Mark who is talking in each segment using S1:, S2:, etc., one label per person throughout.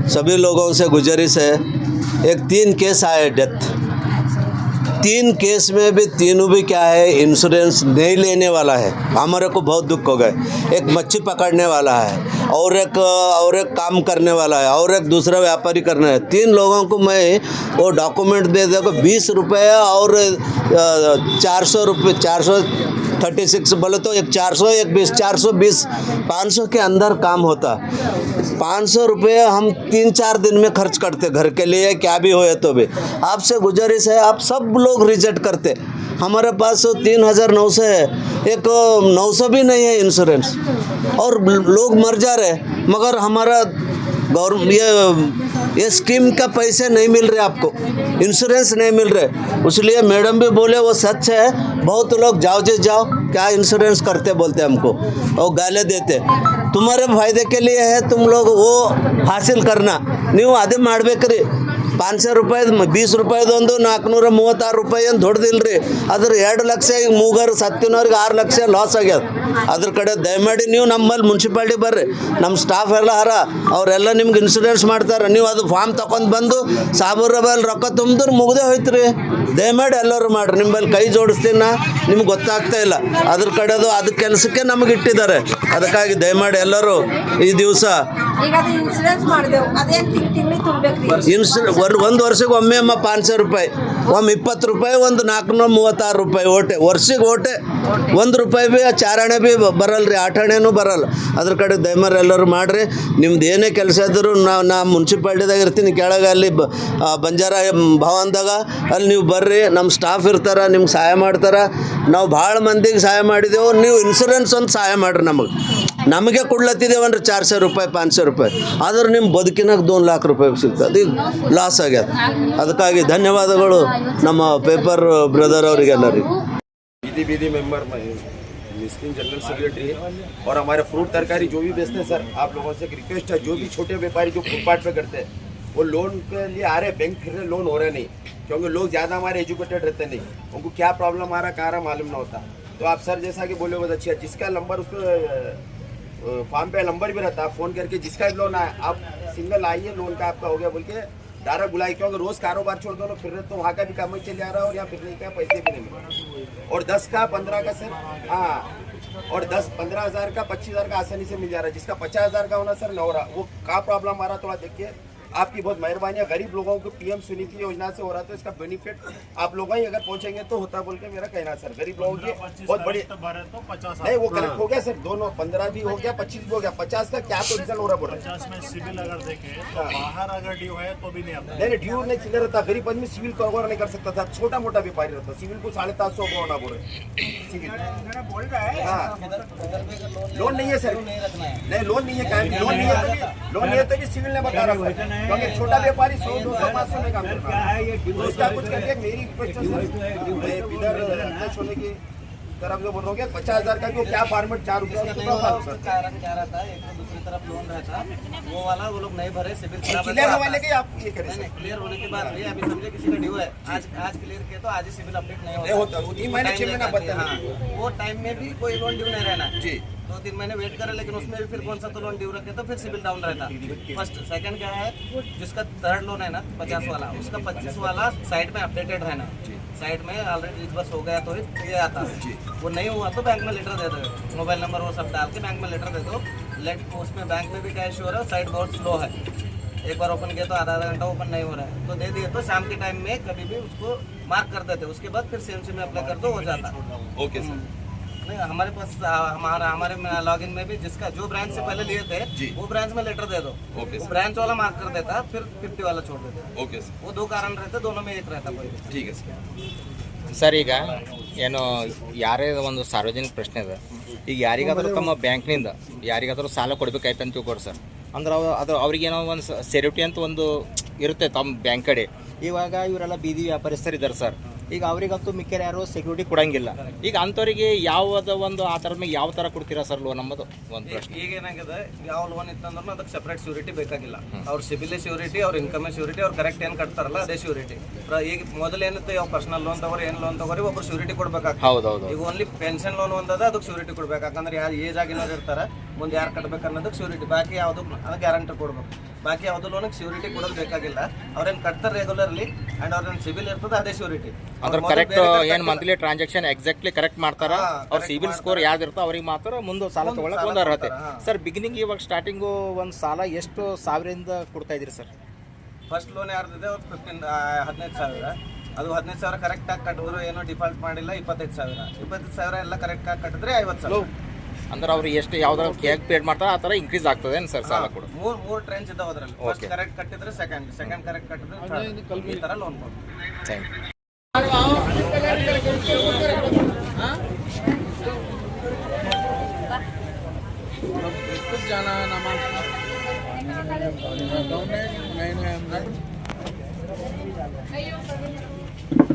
S1: सभी लोगों से गुजारिश है, एक 3 केस आए डेथ, 3 केस में भी तीनों भी क्या है, इंश्योरेंस नहीं लेने वाला है। हमारे को बहुत दुख हो गए। एक मच्छी पकड़ने वाला है और एक काम करने वाला है और एक दूसरा व्यापारी करना है। 3 लोगों को मैं वो डॉक्यूमेंट दे देखो 20 रुपये और 400 रुपये, 436 बोले तो एक 400 एक 20, 420, 500 के अंदर काम होता। 500 रुपये हम 3-4 दिन में खर्च करते घर के लिए, क्या भी होए तो भी। आपसे गुजारिश है, आप सब लोग रिजेक्ट करते। हमारे पास 3,900 है, एक 900 भी नहीं है इंश्योरेंस, और लोग मर जा रहे, मगर हमारा ये स्कीम का पैसे नहीं मिल रहे, आपको इंश्योरेंस नहीं मिल रहे। इसलिए मैडम भी बोले वो सच है, बहुत लोग जाओ क्या इंश्योरेंस करते बोलते हमको और गाले देते। तुम्हारे फायदे के लिए है, तुम लोग वो हासिल करना ನೀವು ಅದೇ ಮಾಡಬೇಕ್ರಿ। 500 ರೂಪಾಯಿ 20 ರೂಪಾಯಿದೊಂದು 436 ರೂಪಾಯಿ ಅಂತ ದೊಡ್ಡದಿಲ್ರಿ, ಅದ್ರ 2 ಲಕ್ಷ ಈಗ ಮೂಗರು ಸತ್ತಿನವ್ರಿಗೆ 6 ಲಕ್ಷ ಲಾಸ್ ಆಗ್ಯದ। ಅದ್ರ ಕಡೆ ದಯಮಾಡಿ ನೀವು ನಮ್ಮಲ್ಲಿ ಮುನ್ಸಿಪಾಲ್ಟಿ ಬರ್ರಿ, ನಮ್ಮ ಸ್ಟಾಫ್ ಎಲ್ಲ ಅವರೆಲ್ಲ ನಿಮ್ಗೆ ಇನ್ಶೂರೆನ್ಸ್ ಮಾಡ್ತಾರೆ। ನೀವು ಅದು ಫಾರ್ಮ್ ತಗೊಂಡು ಬಂದು ಸಾಬೂರ ಬಲ್ಲಿ ರೊಕ್ಕ ತುಂಬಿದ್ರೆ ಮುಗ್ದೇ ಹೋಯ್ತು ರೀ। ದಯಮಾಡಿ ಎಲ್ಲರೂ ಮಾಡ್ರಿ, ನಿಮ್ಮಲ್ಲಿ ಕೈ ಜೋಡಿಸ್ತೀನಿ ನಾ, ನಿಮ್ಗೆ ಗೊತ್ತಾಗ್ತಾ ಇಲ್ಲ ಅದ್ರ ಕಡೆದು, ಅದು ಕೆಲಸಕ್ಕೆ ನಮಗೆ ಇಟ್ಟಿದ್ದಾರೆ। ಅದಕ್ಕಾಗಿ ದಯಮಾಡಿ ಎಲ್ಲರೂ ಈ ದಿವಸ ಒಂದು ವರ್ಷಕ್ಕೆ ಒಮ್ಮೆ 500 ರೂಪಾಯಿ, ಒಮ್ಮೆ 20 ರೂಪಾಯಿ, ಒಂದು 436 ರೂಪಾಯಿ ಓಟೆ ವರ್ಷಕ್ಕೆ ಓಟೆ। 1 ರೂಪಾಯಿ ಭೀ ಚಾರಾಣೆ ಭೀ ಬರಲ್ಲ ರೀ, ಆಟಾಣೆನೂ ಬರಲ್ಲ। ಅದ್ರ ಕಡೆ ದಯಮಾಡಿ ಎಲ್ಲರೂ ಮಾಡಿರಿ। ನಿಮ್ದು ಏನೇ ಕೆಲಸ ಇದ್ದರೂ ನಾ ಮುನ್ಸಿಪಾಲ್ಟಿದಾಗ ಇರ್ತೀನಿ ಕೆಳಗೆ, ಅಲ್ಲಿ ಬಂಜಾರ ಭವನದಾಗ, ಅಲ್ಲಿ ನೀವು ಬರ್ರಿ, ನಮ್ಮ ಸ್ಟಾಫ್ ಇರ್ತಾರೆ, ನಿಮ್ಗೆ ಸಹಾಯ ಮಾಡ್ತಾರೆ। ನಾವು ಭಾಳ ಮಂದಿಗೆ ಸಹಾಯ ಮಾಡಿದೆವು, ನೀವು ಇನ್ಶೂರೆನ್ಸ್ ಒಂದು ಸಹಾಯ ಮಾಡಿರಿ। ನಮಗೆ ಕೊಡ್ಲತ್ತಿದ್ದೇವನ್ರಿ 400 ರೂಪಾಯಿ 500 ರೂಪಾಯಿ, ಆದ್ರೆ ನಿಮ್ಮ ಬದುಕಿನಾಗ 2 लाख ರೂಪಾಯಿ ಸಿಗ್ತದೆ, ಈಗ ಲಾಸ್ ಆಗ್ಯದ। ಅದಕ್ಕಾಗಿ ಧನ್ಯವಾದಗಳು ನಮ್ಮ ಪೇಪರ್ ಬ್ರದರ್ ಅವರಿಗೆಲ್ಲ ರೀ।
S2: बीदी मेंबर मिस्किन जनरल सेक्रेटरी और हमारे फ्रूट तरकारी जो भी बेचते हैं सर, आप लोगों से एक रिक्वेस्ट है, जो भी छोटे व्यापारी जो फुटपाथ पे करते हैं वो लोन के लिए आ रहे, बैंक फिर लोन हो रहे नहीं, क्योंकि लोग ज़्यादा हमारे एजुकेटेड रहते नहीं, उनको क्या प्रॉब्लम आ रहा कहाँ रहा मालूम ना होता। तो आप सर जैसा कि बोले बहुत अच्छी है, जिसका नंबर उसको फॉर्म पे नंबर भी रहता है, फ़ोन करके जिसका भी लोन आए आप सिंगल आइए, लोन का आपका हो गया बोल के डायरेक्ट बुलाए, क्योंकि रोज़ कारोबार छोड़ दो ना, फिर तो वहाँ का भी काम ही चल जा रहा है और यहाँ फिरने का पैसे भी नहीं मिल रहे। और 10 का 15 का सर, हाँ, और 10-15 हज़ार का 25 हज़ार का आसानी से मिल जा रहा है। जिसका 50 हज़ार का होना सर न हो रहा, वो का प्रॉब्लम आ रहा, थोड़ा देखिए। आपकी बहुत मेहरबानी है, गरीब लोगों को PM स्वनिधि योजना से हो रहा, तो इसका बेनिफिट आप लोग ही अगर पहुंचेंगे तो होता बोल के मेरा कहना सर। गरीब लोगों की बहुत बड़ी तो 50 नहीं, वो करेक्ट हो गया सर, दोनों 15 भी हो गया, 25 भी हो गया, 50 का क्या तो रिजल्ट हो रहा बोल रहे।
S3: 50 में सिविल अगर देखें तो बाहर अगर ड्यू है तो भी नहीं आता।
S2: नहीं ड्यू नहीं चिल्लर रहता, गरीब आदमी सिविल कवर नहीं कर सकता था, छोटा मोटा व्यापारी रहता, सिविल को 750 होना बोल रहे। सिविल लोन नहीं है सर, नहीं लोन नहीं है, लोन नहीं है तो भी सिविल ने बता रहा है, क्योंकि छोटा व्यापारी 100-200-500 में काम करता है। उसका कुछ करके मेरी रिक्वेस्ट है सर, इधर अध्यक्ष होने की तरफ जो बोल रहे हो 50 हज़ार का, क्या फॉर्मेट 4 रुपये
S4: कारण क्या रहता है, एक तो दूसरी तरफ लोन रहता वो वाला, वो लोग नहीं भरे, सिविल
S2: क्लियर वाले के आप ये करें
S4: क्लियर होने के बाद अभी समझे किसी का ड्यू है, आज क्लियर किया तो आज ही सिविल अपडेट नहीं
S2: होता, 3 महीने 6 महीना बता,
S4: वो टाइम में भी कोई लोन ड्यू नहीं रहना
S2: जी,
S4: 2-3 महीने वेट करे, लेकिन उसमें भी फिर कौन सा तो लोन ड्यू रखे तो फिर सिविल डाउन रहता। फर्स्ट सेकंड क्या है, जिसका 3rd लोन है ना 50 वाला, उसका 25 वाला साइड में अपडेटेड रहना, साइड में ऑलरेडी डिस्बर्स हो गया तो ये आता है, वो नहीं हुआ तो बैंक में लेटर दे दो, मोबाइल नंबर वो सब डाल के बैंक में लेटर दे दो। उसमें बैंक में भी कैश हो रहा है, साइट बहुत स्लो है, एक बार ओपन किया तो आधा घंटा ओपन नहीं हो रहा है, तो दे दिए तो शाम के टाइम में कभी भी उसको मार्क कर देते, उसके बाद फिर CMC में अप्लाई कर दो, हो जाता।
S2: Okay sir.
S4: नहीं हमारे पास हमारे लॉगिन में भी जिसका जो ब्रांच से पहले लिए थे वो ब्रांच में लेटर दे दो,
S2: ओके,
S4: वो ब्रांच वाला मार्क कर देता, फिर 50 वाला छोड़ देता।
S2: ओके सर,
S4: वो 2 कारण रहते, दोनों में एक रहता कोई।
S2: ठीक है सर।
S5: ಸರ್ ಈಗ ಏನು ಯಾರೇ ಒಂದು ಸಾರ್ವಜನಿಕ ಪ್ರಶ್ನೆ ಇದೆ, ಈಗ ಯಾರಿಗಾದರೂ ತಮ್ಮ ಬ್ಯಾಂಕ್ನಿಂದ ಯಾರಿಗಾದರೂ ಸಾಲ ಕೊಡಬೇಕಾಯ್ತು ಅಂತ ತಿಳ್ಕೊಡಿ ಸರ್, ಅಂದ್ರೆ ಅವ್ರಿಗೇನೋ ಒಂದು ಸೆಕ್ಯೂರಿಟಿ ಅಂತ ಒಂದು ಇರುತ್ತೆ ತಮ್ಮ ಬ್ಯಾಂಕ್ ಕಡೆ। ಇವಾಗ ಇವರೆಲ್ಲ ಬೀದಿ ವ್ಯಾಪಾರಸ್ಥರಿದ್ದಾರೆ ಸರ್, ಈಗ ಅವರಿಗಂತೂ ಮಿಕ್ಕರು ಯಾರು ಸೆಕ್ಯೂರಿಟಿ ಕೊಡಂಗಿಲ್ಲ, ಈಗ ಅಂಥವ್ರಿಗೆ ಯಾವುದೋ ಒಂದು ಆ ಥರದ ಮೇಲೆ ಯಾವ ಥರ ಕೊಡ್ತೀರಾ ಸರ್ ಲೋನ್? ನಮ್ಮದು ಒಂದು ಪ್ರಶ್ನೆ,
S4: ಈಗ ಏನಾಗಿದೆ, ಯಾವ ಲೋನ್ ಇತ್ತಂದ್ರೂ ಅದಕ್ಕೆ ಸಪ್ರೇಟ್ ಶ್ಯೂರಿಟಿ ಬೇಕಾಗಿಲ್ಲ, ಅವ್ರ ಸಿಬಿಲ್ ಶ್ಯೂರಿಟಿ, ಅವ್ರ ಇನ್ಕಮ್ ಶ್ಯೂರಿಟಿ, ಅವ್ರು ಕರೆಕ್ಟ್ ಏನು ಕಟ್ತಾರಲ್ಲ ಅದೇ ಶ್ಯೂರಿಟಿ। ಈಗ ಮೊದಲೇನಿತ್ತು ಯಾವ ಪರ್ಸನಲ್ ಲೋನ್ ತಗೋರಿ ಏನು ಲೋನ್ ತಗೋರಿ ಒಬ್ಬರು ಶ್ಯೂರಿಟಿ ಕೊಡ್ಬೇಕಾಗ್ತದೆ।
S5: ಹೌದೌದು,
S4: ಈಗ ಓನ್ಲಿ ಪೆನ್ಷನ್ ಲೋನ್ ಒಂದದ ಅದಕ್ಕೆ ಶ್ಯೂರಿಟಿ ಕೊಡ್ಬೇಕು, ಯಾಕಂದ್ರೆ ಯಾರು ಏಜ್ ಆಗಿನವ್ರು ಇರ್ತಾರೆ ಮುಂದೆ ಯಾರು ಕಟ್ಟಬೇಕು ಅನ್ನೋದಕ್ಕೆ ಶ್ಯೂರಿಟಿ, ಬಾಕಿ ಯಾವುದು ಅದಕ್ಕೆ ಗ್ಯಾರಂಟಿ ಕೊಡ್ಬೇಕು. ಬಾಕಿ ಯಾವುದೂ ಲೋನಿಗೆ ಶ್ಯೂರಿಟಿ ಕೊಡೋದು ಬೇಕಾಗಿಲ್ಲ. ಅವ್ರೇನು ಕಟ್ತಾರೆ ರೆಗ್ಯುಲರ್ಲಿ ಆ್ಯಂಡ್ ಅವ್ರೇನು ಸಿಬಿಲ್ ಇರ್ತದೆ ಅದೇ ಶ್ಯೂರಿಟಿ.
S5: ಅದ್ರ ಕರೆಕ್ಟ್ ಏನು ಮಂತ್ಲಿ ಟ್ರಾನ್ಸಾಕ್ಷನ್ ಎಕ್ಸಾಕ್ಟ್ಲಿ ಕರೆಕ್ಟ್ ಮಾಡ್ತಾರ, ಅವ್ರ ಸಿಬಿಲ್ ಸ್ಕೋರ್ ಯಾವ್ದು ಇರ್ತೋ ಅವ್ರಿಗೆ ಮಾತ್ರ ಮುಂದೆ ಸಾಲ ತೊಗೊಳಕ್ಕೆ ಒಂದು ಅರ್ಹತೆ. ಸರ್ ಬಿಗಿನಿಂಗ್ ಇವಾಗ ಸ್ಟಾರ್ಟಿಂಗು ಒಂದು ಸಾಲ ಎಷ್ಟು ಸಾವಿರದಿಂದ ಕೊಡ್ತಾ ಇದ್ದೀರಿ ಸರ್?
S4: ಫಸ್ಟ್ ಲೋನ್ ಯಾರ್ದಿದೆ ಅವ್ರು 15,000. ಅದು 15,000 ಕರೆಕ್ಟಾಗಿ ಕಟ್ಟಿದ್ರು, ಏನೋ ಡಿಫಾಲ್ಟ್ ಮಾಡಿಲ್ಲ. 25,000 ಎಲ್ಲ ಕರೆಕ್ಟಾಗಿ ಕಟ್ಟಿದ್ರೆ 50,000.
S5: ಅಂದ್ರೆ ಅವ್ರು ಎಷ್ಟು ಯಾವ್ದಾರ ಹೇಗೆ ಪೇಡ್ ಮಾಡ್ತಾರೆ ಆ ಥರ ಇನ್ಕ್ರೀಸ್ ಆಗ್ತದೆ ಏನು ಸರ್ ಸಾಲ ಕೊಡು?
S4: ಮೂರು ಟ್ರೆಂಚ್ ಇದಾವೆ ಅದರಲ್ಲಿ. ಫಸ್ಟ್ ಕರೆಕ್ಟ್ ಕಟ್ಟಿದ್ರೆ ಸೆಕೆಂಡ್ ಕರೆಕ್ಟ್ ಕಟ್ಟಿದ್ರೆ ಥರ್ಡ್, ಈ ಥರ ಲೋನ್ ಕೊಡ್ತೀವಿ.
S5: Thank you.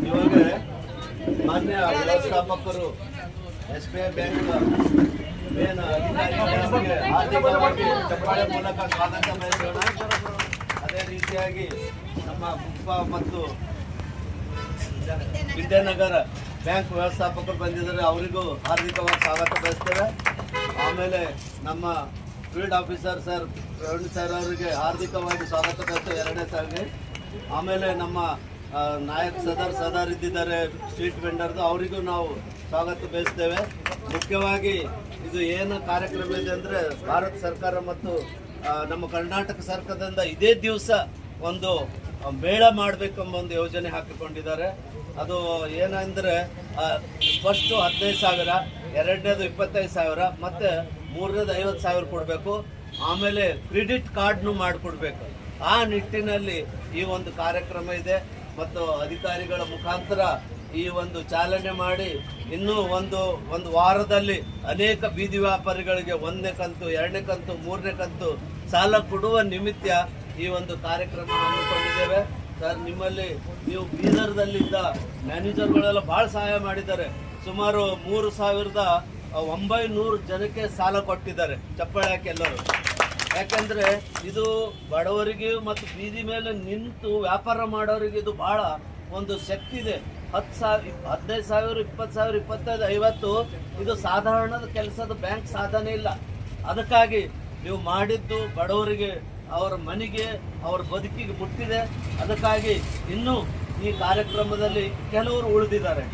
S1: ಇವಾಗ ಮಾನ್ಯ ವ್ಯವಸ್ಥಾಪಕರು SBI ಬ್ಯಾಂಕ್ ಮೇನ್ ಅಧಿಕಾರಿಗಳಿಗೆ ಆರ್ಥಿಕವಾಗಿ ಚಪ್ಪಾಳೆ ಮೂಲಕ ಸ್ವಾಗತ ಬಯಸೋಣ. ಅದೇ ರೀತಿಯಾಗಿ ನಮ್ಮ ಕುಪ್ಪ ಮತ್ತು ವಿದ್ಯಾನಗರ ಬ್ಯಾಂಕ್ ವ್ಯವಸ್ಥಾಪಕರು ಬಂದಿದ್ದಾರೆ, ಅವರಿಗೂ ಹಾರ್ದಿಕವಾಗಿ ಸ್ವಾಗತ ಬಯಸ್ತೇವೆ. ಆಮೇಲೆ ನಮ್ಮ field officer sir Praveen sir ಅವರಿಗೆ ಹಾರ್ದಿಕವಾಗಿ ಸ್ವಾಗತ ಬಯಸ್ತೇವೆ 2ನೇ ಸಾಲಿಗೆ. ಆಮೇಲೆ ನಮ್ಮ ನಾಯಕ್ ಸದಾರ್ ಇದ್ದಿದ್ದಾರೆ ಸ್ಟ್ರೀಟ್ ವೆಂಡರ್ದು, ಅವರಿಗೂ ನಾವು ಸ್ವಾಗತ ಬಯಸ್ತೇವೆ. ಮುಖ್ಯವಾಗಿ ಇದು ಏನು ಕಾರ್ಯಕ್ರಮ ಇದೆ ಅಂದರೆ ಭಾರತ ಸರ್ಕಾರ ಮತ್ತು ನಮ್ಮ ಕರ್ನಾಟಕ ಸರ್ಕಾರದಿಂದ ಇದೇ ದಿವಸ ಒಂದು ಮೇಳ ಮಾಡಬೇಕೆಂಬ ಒಂದು ಯೋಜನೆ ಹಾಕಿಕೊಂಡಿದ್ದಾರೆ. ಅದು ಏನಂದರೆ ಫಸ್ಟು 15,000, ಎರಡನೇದು 25,000 ಮತ್ತು ಮೂರನೇದು 50,000 ಕೊಡಬೇಕು. ಆಮೇಲೆ ಕ್ರೆಡಿಟ್ ಕಾರ್ಡ್ನು ಮಾಡಿಕೊಡ್ಬೇಕು. ಆ ನಿಟ್ಟಿನಲ್ಲಿ ಈ ಒಂದು ಕಾರ್ಯಕ್ರಮ ಇದೆ ಮತ್ತು ಅಧಿಕಾರಿಗಳ ಮುಖಾಂತರ ಈ ಒಂದು ಚಾಲನೆ ಮಾಡಿ ಇನ್ನೂ ಒಂದು ವಾರದಲ್ಲಿ ಅನೇಕ ಬೀದಿ ವ್ಯಾಪಾರಿಗಳಿಗೆ 1ನೇ ಕಂತು, 2ನೇ ಕಂತು, 3ನೇ ಕಂತು ಸಾಲ ಕೊಡುವ ನಿಮಿತ್ತ ಈ ಒಂದು ಕಾರ್ಯಕ್ರಮ ಹಮ್ಮಿಕೊಂಡಿದ್ದೇವೆ. ಸರ್ ನಿಮ್ಮಲ್ಲಿ ನೀವು ಬೀದರ್ದಲ್ಲಿದ್ದ ಮ್ಯಾನೇಜರ್ಗಳೆಲ್ಲ ಭಾಳ ಸಹಾಯ ಮಾಡಿದ್ದಾರೆ. ಸುಮಾರು 3,900 ಜನಕ್ಕೆ ಸಾಲ ಕೊಟ್ಟಿದ್ದಾರೆ. ಚಪ್ಪಾಳೆ ಹಾಕಿ ಎಲ್ಲರೂ. ಯಾಕಂದರೆ ಇದು ಬಡವರಿಗೆ ಮತ್ತು ಬೀದಿ ಮೇಲೆ ನಿಂತು ವ್ಯಾಪಾರ ಮಾಡೋರಿಗೆ ಇದು ಭಾಳ ಒಂದು ಶಕ್ತಿ ಇದೆ. 10,000, 15,000, 20,000, 25,000, 50 ಇದು ಸಾಧಾರಣದ ಕೆಲಸದ ಬ್ಯಾಂಕ್ ಸಾಧನೆ ಇಲ್ಲ. ಅದಕ್ಕಾಗಿ ನೀವು ಮಾಡಿದ್ದು ಬಡವರಿಗೆ, ಅವರ ಮನೆಗೆ, ಅವರ ಬದುಕಿಗೆ ಮುಟ್ಟಿದೆ. ಅದಕ್ಕಾಗಿ ಇನ್ನೂ ಈ ಕಾರ್ಯಕ್ರಮದಲ್ಲಿ ಕೆಲವರು ಉಳಿದಿದ್ದಾರೆ.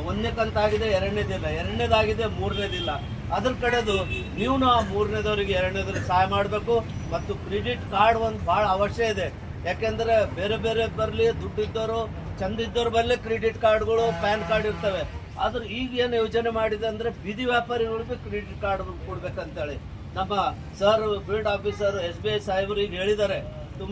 S1: 1ನೇ ಕಂತಾಗಿದೆ, 2ನೇದಿಲ್ಲ, 2ನೇದಾಗಿದೆ, 3ನೇದಿಲ್ಲ. ಅದ್ರ ಕಡೆದು ನೀವು ಆ 3ನೇದವರಿಗೆ 2ನೇದವ್ರಿಗೆ ಸಹಾಯ ಮಾಡಬೇಕು. ಮತ್ತು ಕ್ರೆಡಿಟ್ ಕಾರ್ಡ್ ಒಂದು ಭಾಳ ಅವಶ್ಯ ಇದೆ. ಯಾಕೆಂದರೆ ಬೇರೆ ಬೇರೆ ಬರಲಿ ದುಡ್ಡಿದ್ದವರು ಚಂದಿದ್ದವ್ರು ಬರಲಿ ಕ್ರೆಡಿಟ್ ಕಾರ್ಡ್ಗಳು, ಪ್ಯಾನ್ ಕಾರ್ಡ್ ಇರ್ತವೆ. ಆದ್ರೆ ಈಗ ಏನು ಯೋಜನೆ ಮಾಡಿದೆ ಅಂದರೆ ಬೀದಿ ವ್ಯಾಪಾರಿಗಳಿಗೆ ಕ್ರೆಡಿಟ್ ಕಾರ್ಡ್ ಕೊಡ್ಬೇಕಂತೇಳಿ ನಮ್ಮ sir field officer SBI Sahib ಈಗ ಹೇಳಿದ್ದಾರೆ. तुम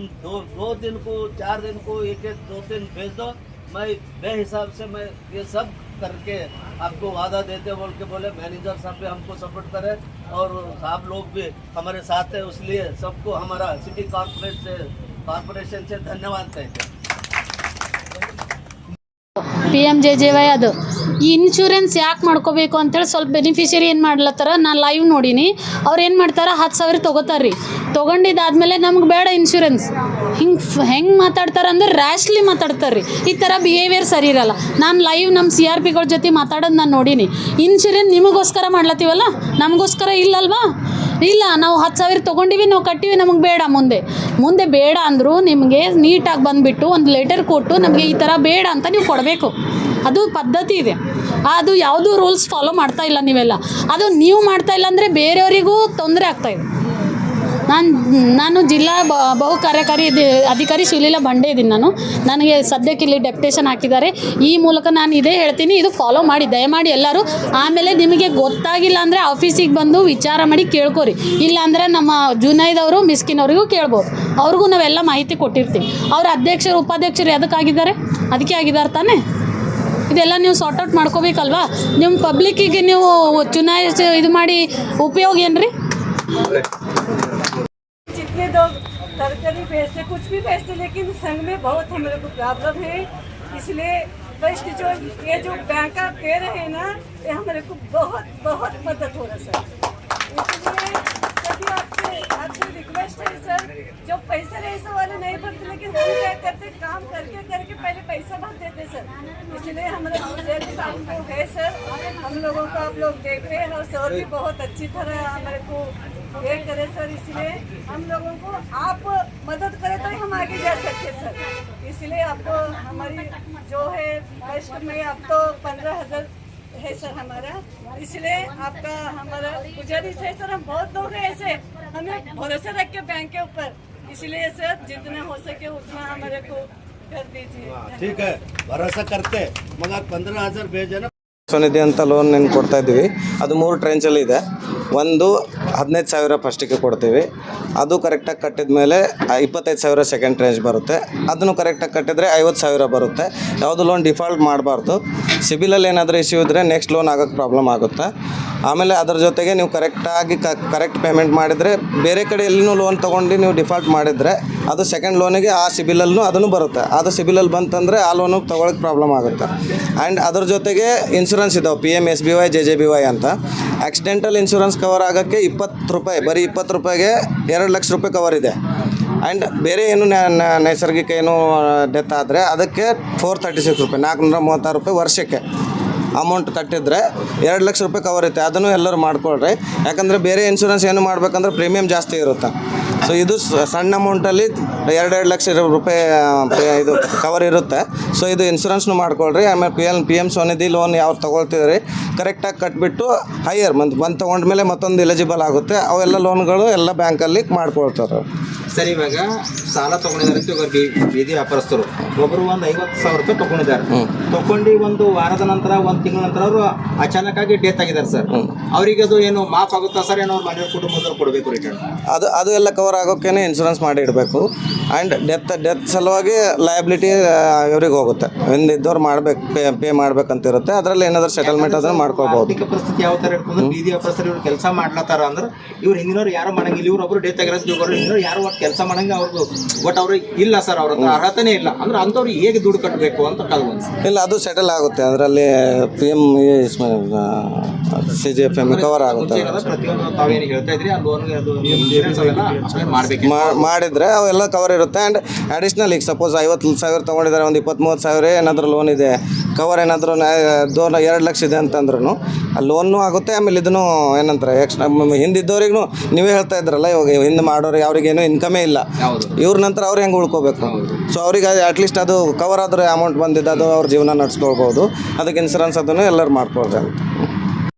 S1: दो दिन को 4 दिन को एक 2 दिन भेज दो, मैं बे हिसाब से मैं ये सब करके आपको वादा देते बोल के बोले. मैनेजर साहब भी हमको सपोर्ट करे और साहब लोग भी हमारे साथ है, इसलिए सबको हमारा सिटी कॉर्पोरेशन से धन्यवाद कहते हैं.
S6: PMJJY ಅದು ಈ ಇನ್ಶೂರೆನ್ಸ್ ಯಾಕೆ ಮಾಡ್ಕೋಬೇಕು ಅಂತೇಳಿ ಸ್ವಲ್ಪ ಬೆನಿಫಿಷರಿ ಏನು ಮಾಡ್ಲತ್ತಾರ, ನಾನು ಲೈವ್ ನೋಡೀನಿ. ಅವ್ರು ಏನು ಮಾಡ್ತಾರೆ 10,000 ತೊಗೋತಾರೆ ರೀ. ತೊಗೊಂಡಿದ್ದಾದ್ಮೇಲೆ ನಮ್ಗೆ ಬೇಡ ಇನ್ಶೂರೆನ್ಸ್. ಹೆಂಗೆ ಮಾತಾಡ್ತಾರೆ ಅಂದ್ರೆ ರ್ಯಾಶ್ಲಿ ಮಾತಾಡ್ತಾರೆ ರೀ. ಈ ಥರ ಬಿಹೇವಿಯರ್ ಸರಿ ಇರಲ್ಲ. ನಾನು ಲೈವ್ ನಮ್ಮ CRPಗಳ ಜೊತೆ ಮಾತಾಡೋದು ನಾನು ನೋಡೀನಿ. ಇನ್ಶೂರೆನ್ಸ್ ನಿಮಗೋಸ್ಕರ ಮಾಡ್ಲತ್ತೀವಲ್ಲ, ನಮಗೋಸ್ಕರ ಇಲ್ಲಲ್ವಾ? ಇಲ್ಲ, ನಾವು 10,000 ತೊಗೊಂಡಿವಿ, ನಾವು ಕಟ್ಟಿವಿ, ನಮಗೆ ಬೇಡ. ಮುಂದೆ ಬೇಡ ಅಂದರೂ ನಿಮಗೆ ನೀಟಾಗಿ ಬಂದುಬಿಟ್ಟು ಒಂದು ಲೆಟರ್ ಕೊಟ್ಟು ನಮಗೆ ಈ ಥರ ಬೇಡ ಅಂತ ನೀವು ಕೊಡಬೇಕು. ಅದು ಪದ್ಧತಿ ಇದೆ. ಅದು ಯಾವುದೂ ರೂಲ್ಸ್ ಫಾಲೋ ಮಾಡ್ತಾ ಇಲ್ಲ ನೀವೆಲ್ಲ. ಅದು ನೀವು ಮಾಡ್ತಾ ಇಲ್ಲ ಅಂದರೆ ಬೇರೆಯವರಿಗೂ ತೊಂದರೆ ಆಗ್ತಾಯಿದೆ. ನಾನು ಜಿಲ್ಲಾ ಬಹು ಕಾರ್ಯಕಾರಿ ಅಧಿಕಾರಿ ಶಿವಲೀಲಾ ಬಂಡೆ ಇದ್ದೀನಿ. ನನಗೆ ಸದ್ಯಕ್ಕೆ ಇಲ್ಲಿ ಡೆಪ್ಯುಟೇಷನ್ ಹಾಕಿದ್ದಾರೆ. ಈ ಮೂಲಕ ನಾನು ಇದೇ ಹೇಳ್ತೀನಿ, ಇದು ಫಾಲೋ ಮಾಡಿ ದಯಮಾಡಿ ಎಲ್ಲರೂ. ಆಮೇಲೆ ನಿಮಗೆ ಗೊತ್ತಾಗಿಲ್ಲ ಅಂದರೆ ಆಫೀಸಿಗೆ ಬಂದು ವಿಚಾರ ಮಾಡಿ ಕೇಳ್ಕೊರಿ. ಇಲ್ಲಾಂದರೆ ನಮ್ಮ ಜುನೈದವರು ಮಿಸ್ಕಿನವರಿಗೂ ಕೇಳ್ಬೋದು. ಅವ್ರಿಗೂ ನಾವೆಲ್ಲ ಮಾಹಿತಿ ಕೊಟ್ಟಿರ್ತೀವಿ. ಅವ್ರ ಅಧ್ಯಕ್ಷರು ಉಪಾಧ್ಯಕ್ಷರು ಎದಕ್ಕಾಗಿದ್ದಾರೆ? ಅದಕ್ಕೆ ಆಗಿದ್ದಾರೆ ತಾನೇ. ಇದೆಲ್ಲ ನೀವು ಸಾರ್ಟ್ ಔಟ್ ಮಾಡ್ಕೋಬೇಕಲ್ವಾ? ನಿಮ್ಮ ಪಬ್ಲಿಕ್ಕಿಗೆ ನೀವು ಚುನಾಯಿಸಿ ಇದು ಮಾಡಿ ಉಪಯೋಗ ಏನು ರೀ?
S7: जितने लोग तरकारी बेचते, कुछ भी बेचते, लेकिन संघ में बहुत हम लोग को प्रॉब्लम है. इसलिए फर्स्ट जो ये जो बैंक आप दे रहे हैं ना, ये हमारे को बहुत बहुत मदद हो रहा है सर. इसलिए सभी आपसे रिक्वेस्ट है सर, जो पैसा ऐसा वाले नहीं भरते, लेकिन हम क्या करते, काम करके पहले पैसा भर देते सर. इसलिए हमारे है सर, हम लोगों को आप लोग देख रहे हैं और सर भी बहुत अच्छी तरह हमारे को ये करे सर, इसलिए हम लोगों को आप मदद करें तो ही हम आगे जा सकते सर। इसलिए आपको हमारी जो है फर्स्ट में अब तो 15,000 है सर हमारा, इसलिए आपका हमारा गुजारिश है सर। हम बहुत लोग हैं ऐसे, हमें भरोसा रख के बैंक के ऊपर, इसलिए सर जितना हो सके उतना हमारे को कर दीजिए।
S2: ठीक है, भरोसा करते मगर 15,000 भेजे ना।
S8: ನಿಧಿ ಅಂತ ಲೋನ್ ಏನು ಕೊಡ್ತಾ ಇದ್ದೀವಿ, ಅದು 3 ಟ್ರೆಂಚಲ್ಲಿ ಇದೆ. ಒಂದು 15,000 ಫಸ್ಟಿಗೆ ಕೊಡ್ತೀವಿ, ಅದು ಕರೆಕ್ಟಾಗಿ ಕಟ್ಟಿದ ಮೇಲೆ 25,000 ಸೆಕೆಂಡ್ ಟ್ರೆಂಚ್ ಬರುತ್ತೆ. ಅದನ್ನು ಕರೆಕ್ಟಾಗಿ ಕಟ್ಟಿದರೆ 50,000 ಬರುತ್ತೆ. ಯಾವುದು ಲೋನ್ ಡಿಫಾಲ್ಟ್ ಮಾಡಬಾರ್ದು. ಸಿಬಿಲಲ್ಲಿ ಏನಾದರೂ ಇಶ್ಯೂ ಇದ್ದರೆ ನೆಕ್ಸ್ಟ್ ಲೋನ್ ಆಗೋಕ್ಕೆ ಪ್ರಾಬ್ಲಮ್ ಆಗುತ್ತೆ. ಆಮೇಲೆ ಅದರ ಜೊತೆಗೆ ನೀವು ಕರೆಕ್ಟಾಗಿ ಕರೆಕ್ಟ್ ಪೇಮೆಂಟ್ ಮಾಡಿದರೆ, ಬೇರೆ ಕಡೆ ಎಲ್ಲಿನೂ ಲೋನ್ ತೊಗೊಂಡು ನೀವು ಡಿಫಾಲ್ಟ್ ಮಾಡಿದರೆ ಅದು ಸೆಕೆಂಡ್ ಲೋನಿಗೆ ಆ ಸಿಬಿಲಲ್ಲೂ ಅದನ್ನು ಬರುತ್ತೆ. ಅದು ಸಿಬಿಲಲ್ಲಿ ಬಂತಂದರೆ ಆ ಲೋನು ತೊಗೊಳಕ್ಕೆ ಪ್ರಾಬ್ಲಮ್ ಆಗುತ್ತೆ. ಆ್ಯಂಡ್ ಅದ್ರ ಜೊತೆಗೆ ಇನ್ಶೂರೆನ್ಸ್ ಇದಾವೆ, PMSBY JJBY ಅಂತ. ಆಕ್ಸಿಡೆಂಟಲ್ ಇನ್ಶೂರೆನ್ಸ್ ಕವರ್ ಆಗೋಕ್ಕೆ 20 ರೂಪಾಯಿ, ಬರೀ 20 ರೂಪಾಯಿಗೆ 2 ಲಕ್ಷ ರೂಪಾಯಿ ಕವರ್ ಇದೆ. ಆ್ಯಂಡ್ ಬೇರೆ ಏನು ನೈಸರ್ಗಿಕ ಏನು ಡೆತ್ ಆದರೆ ಅದಕ್ಕೆ 436 ರೂಪಾಯಿ, 436 ರೂಪಾಯಿ ವರ್ಷಕ್ಕೆ ಅಮೌಂಟ್ ಕಟ್ಟಿದರೆ 2 ಲಕ್ಷ ರೂಪಾಯಿ ಕವರ್ ಇರುತ್ತೆ. ಅದನ್ನು ಎಲ್ಲರೂ ಮಾಡ್ಕೊಳ್ರಿ, ಯಾಕಂದರೆ ಬೇರೆ ಇನ್ಶೂರೆನ್ಸ್ ಏನು ಮಾಡ್ಬೇಕಂದ್ರೆ ಪ್ರೀಮಿಯಮ್ ಜಾಸ್ತಿ ಇರುತ್ತೆ. ಸೊ ಇದು ಸಣ್ಣ ಅಮೌಂಟಲ್ಲಿ 2 ಲಕ್ಷ ರೂಪಾಯಿ ಇದು ಕವರ್ ಇರುತ್ತೆ. ಸೊ ಇದು ಇನ್ಶೂರೆನ್ಸ್ನು ಮಾಡ್ಕೊಳ್ರಿ. ಆಮೇಲೆ PM ಸ್ವನಿಧಿ ಲೋನ್ ಯಾವ್ದು ತೊಗೊಳ್ತಿದ್ರಿ ಕರೆಕ್ಟಾಗಿ ಕಟ್ಬಿಟ್ಟು ಹೈಯರ್ ಒಂದು ತೊಗೊಂಡ್ಮೇಲೆ ಮತ್ತೊಂದು ಎಲಿಜಿಬಲ್ ಆಗುತ್ತೆ. ಅವೆಲ್ಲ ಲೋನ್ಗಳು ಎಲ್ಲ ಬ್ಯಾಂಕಲ್ಲಿ ಮಾಡ್ಕೊಳ್ತಾರೆ.
S5: ಸರ್, ಇವಾಗ ಸಾಲ ತೊಗೊಂಡಿದ್ದಾರೆ ಅಂತ ಇವಾಗ ಬೀದಿ ವ್ಯಾಪಾರಸ್ಥರು ಒಬ್ಬರು ಒಂದು 50,000 ರೂಪಾಯಿ ತೊಗೊಂಡಿದ್ದಾರೆ. ತೊಗೊಂಡು ಒಂದು ವಾರದ ನಂತರ, ಒಂದು ತಿಂಗಳ ನಂತರ ಅವರು ಅಚಾನಕ್ಕಾಗಿ ಡೆತ್ ಆಗಿದ್ದಾರೆ ಸರ್. ಅವರಿಗೆ ಅದು ಏನು ಮಾಫ್ ಆಗುತ್ತಾ ಸರ್? ಏನೋ ಅವ್ರ ಮನೆಯ ಕುಟುಂಬದವ್ರು ಕೊಡಬೇಕು ರಿಟರ್ನ್?
S8: ಅದು ಎಲ್ಲ ಕವರ್ ಆಗೋಕ್ಕೇ ಇನ್ಶೂರೆನ್ಸ್ ಮಾಡಿ ಇಡಬೇಕು. ಆ್ಯಂಡ್ ಡೆತ್ ಸಲುವಾಗಿ ಲಯಬಿಲಿಟಿ ಇವ್ರಿಗೆ ಹೋಗುತ್ತೆ. ಇದ್ದವ್ರು ಮಾಡ್ಬೇಕು, ಪೇ ಮಾಡ್ಬೇಕಂತ ಇರುತ್ತೆ. ಅದರಲ್ಲಿ ಏನಾದರೂ ಸೆಟಲ್ಮೆಂಟ್ ಅದನ್ನು ಮಾಡ್ಕೋಬಹುದು.
S5: ಆರ್ಥಿಕ ಪರಿಸ್ಥಿತಿ ಯಾವ ಥರ ಇರ್ತದೆ? ಬೀದಿ ವ್ಯಾಪಾರಸ್ಥರು ಇವ್ರು ಕೆಲಸ ಮಾಡ್ಲತ್ತಾರ ಅಂದ್ರೆ ಇವ್ರು ಹಿಂದಿನವ್ರು ಯಾರು ಮಾಡಂಗಿಲ್ಲ. ಇವ್ರು ಒಬ್ಬರು ಡೆತ್ ಆಗಿರೋದು, ಇವರು ಹಿಂದಿನವ್ರು ಯಾರು ಒಟ್ಟು ಕೆಲಸ ಮಾಡಂಗೆ ಅವ್ರದ್ದು ಒಟ್ಟು ಅವ್ರಿಗೆ ಇಲ್ಲ ಸರ್, ಅವ್ರ ಹತ್ರ ಅರ್ಹತೆನೇ ಇಲ್ಲ ಅಂದ್ರೆ ಅಂಥವ್ರು ಹೇಗೆ ದುಡ್ಡು ಕಟ್ಟಬೇಕು ಅಂತ ಕಲ್ವಂತ
S8: ಇಲ್ಲ, ಅದು ಸೆಟಲ್ ಆಗುತ್ತೆ. ಅದರಲ್ಲಿ PM CGFM ಕವರ್ ಆಗುತ್ತೆ.
S5: ಪ್ರತಿಯೊಂದು ತಾವೇನು ಹೇಳ್ತಾ ಇದ್ರಿ ಆ ಲೋನ್ಗೆ ಅದು ಇನ್ಶೂರೆನ್ಸ್ ಅವೆಲ್ಲ ಅಪ್ಲೈ ಮಾಡಬೇಕು.
S8: ಮಾಡಿದರೆ ಅವೆಲ್ಲ ಕವರ್ ಇರುತ್ತೆ. ಆ್ಯಂಡ್ ಅಡಿಷ್ನಲ್ ಈಗ ಸಪೋಸ್ 50,000 ತೊಗೊಂಡಿದ್ದಾರೆ, ಒಂದು 20-30,000 ಏನಾದರೂ ಲೋನ್ ಇದೆ, ಕವರ್ ಏನಾದರೂ 2 ಲಕ್ಷ ಇದೆ ಅಂತಂದ್ರೂ ಆ ಲೋನು ಆಗುತ್ತೆ. ಆಮೇಲೆ ಇದನ್ನು ಏನಂತಾರೆ ಎಕ್ಸ್ಟ್ರಾ ಹಿಂದಿದ್ದವ್ರಿಗೂ ನೀವೇ ಹೇಳ್ತಾ ಇದ್ರಲ್ಲ, ಇವಾಗ ಹಿಂದೆ ಮಾಡೋರಿಗೆ ಅವ್ರಿಗೇನು ಇನ್ಕಮೇ ಇಲ್ಲ, ಇವ್ರ ನಂತರ ಅವ್ರು ಹೆಂಗೆ ಉಳ್ಕೋಬೇಕು. ಸೊ ಅವ್ರಿಗೆ ಅಟ್ಲೀಸ್ಟ್ ಅದು ಕವರ್ ಆದರೆ ಅಮೌಂಟ್ ಬಂದಿದ್ದು ಅದು ಅವ್ರ ಜೀವನ ನಡೆಸ್ಕೊಳ್ಬೋದು. ಅದಕ್ಕೆ ಇನ್ಸೂರೆನ್ಸ್ ಅದನ್ನು ಎಲ್ಲರೂ ಮಾಡ್ಕೊಳ್ತಾರೆ.